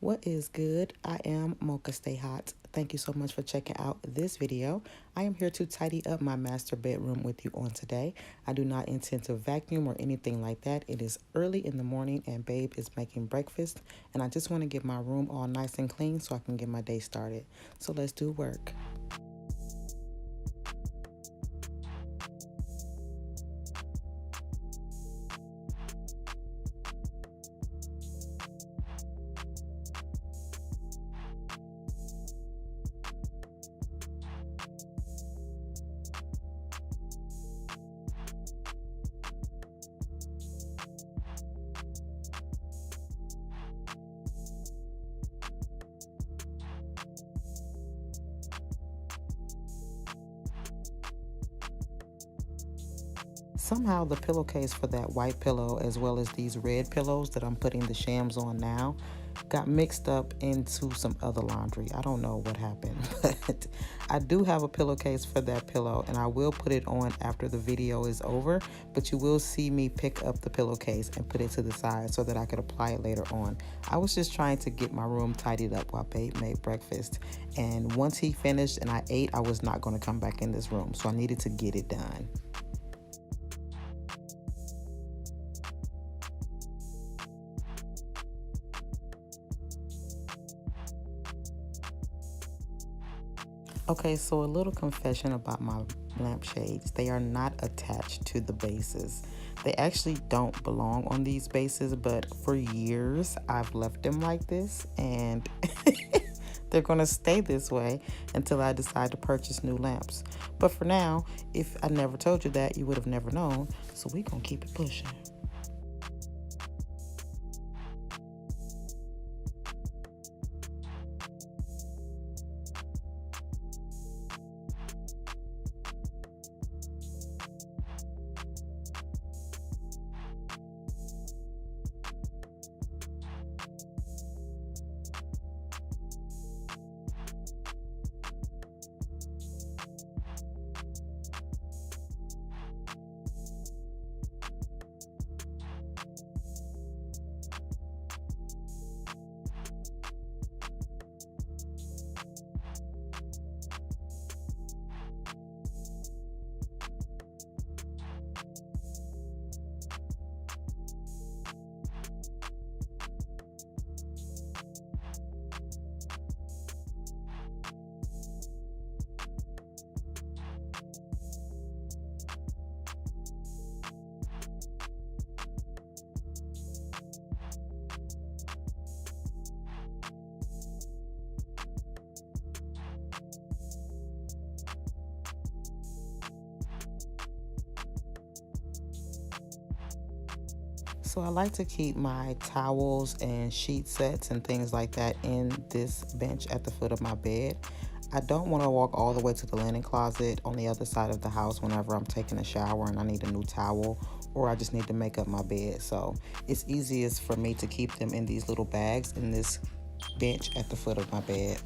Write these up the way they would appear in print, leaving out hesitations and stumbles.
What is good? I am MocaStayHot. Thank you so much for checking out this video. I am here to tidy up my master bedroom with you on today. I do not intend to vacuum or anything like that. It is early in the morning and babe is making breakfast, and I just want to get my room all nice and clean so I can get my day started. So let's do work. Somehow the pillowcase for that white pillow, as well as these red pillows that I'm putting the shams on now, got mixed up into some other laundry. I don't know what happened, but I do have a pillowcase for that pillow, and I will put it on after the video is over, but you will see me pick up the pillowcase and put it to the side so that I could apply it later on. I was just trying to get my room tidied up while babe made breakfast, and once he finished and I ate, I was not going to come back in this room, so I needed to get it done. Okay, so a little confession about my lampshades. They are not attached to the bases. They actually don't belong on these bases, but for years I've left them like this, and they're gonna stay this way until I decide to purchase new lamps. But for now, if I never told you that, you would have never known, so we gonna keep it pushing. So I like to keep my towels and sheet sets and things like that in this bench at the foot of my bed. I don't want to walk all the way to the linen closet on the other side of the house whenever I'm taking a shower and I need a new towel, or I just need to make up my bed. So it's easiest for me to keep them in these little bags in this bench at the foot of my bed.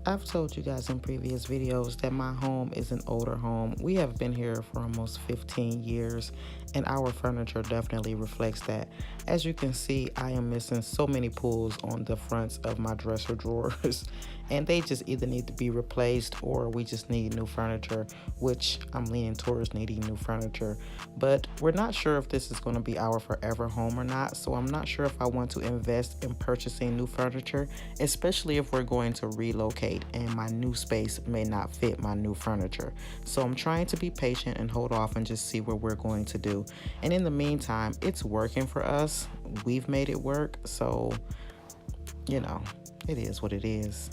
I've told you guys in previous videos that my home is an older home. We have been here for almost 15 years, and our furniture definitely reflects that. As you can see, I am missing so many pulls on the fronts of my dresser drawers, and they just either need to be replaced or we just need new furniture, which I'm leaning towards needing new furniture. But we're not sure if this is going to be our forever home or not, so I'm not sure if I want to invest in purchasing new furniture, especially if we're going to relocate and my new space may not fit my new furniture. So I'm trying to be patient and hold off and just see what we're going to do. And in the meantime, it's working for us. We've made it work, so you know, it is what it is.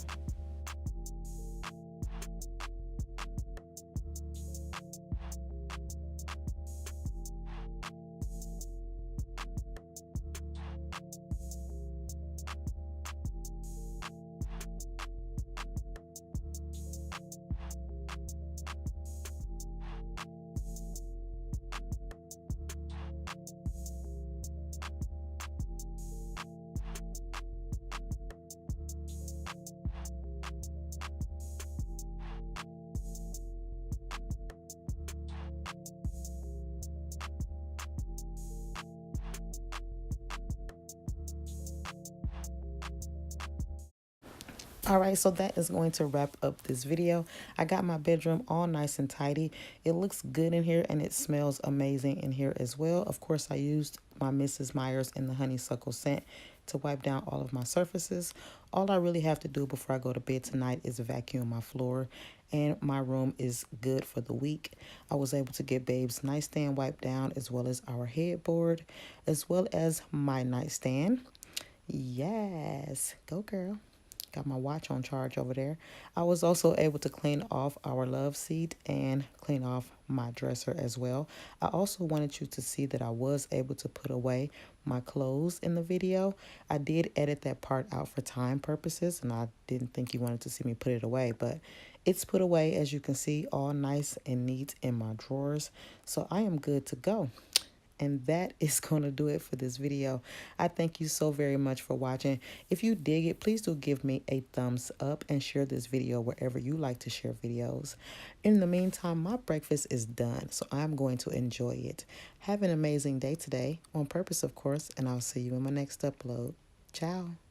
All right, so that is going to wrap up this video. I got my bedroom all nice and tidy. It looks good in here and it smells amazing in here as well. Of course, I used my Mrs. Myers and the honeysuckle scent to wipe down all of my surfaces. All I really have to do before I go to bed tonight is vacuum my floor, and my room is good for the week. I was able to get Babe's nightstand wiped down, as well as our headboard, as well as my nightstand. Yes, go girl. Got my watch on charge over there. I was also able to clean off our love seat and clean off my dresser as well. I also wanted you to see that I was able to put away my clothes in the video. I did edit that part out for time purposes, and I didn't think you wanted to see me put it away, but it's put away, as you can see, all nice and neat in my drawers. So I am good to go. And that is going to do it for this video. I thank you so very much for watching. If you dig it, please do give me a thumbs up and share this video wherever you like to share videos. In the meantime, my breakfast is done, so I'm going to enjoy it. Have an amazing day today, on purpose, of course, and I'll see you in my next upload. Ciao.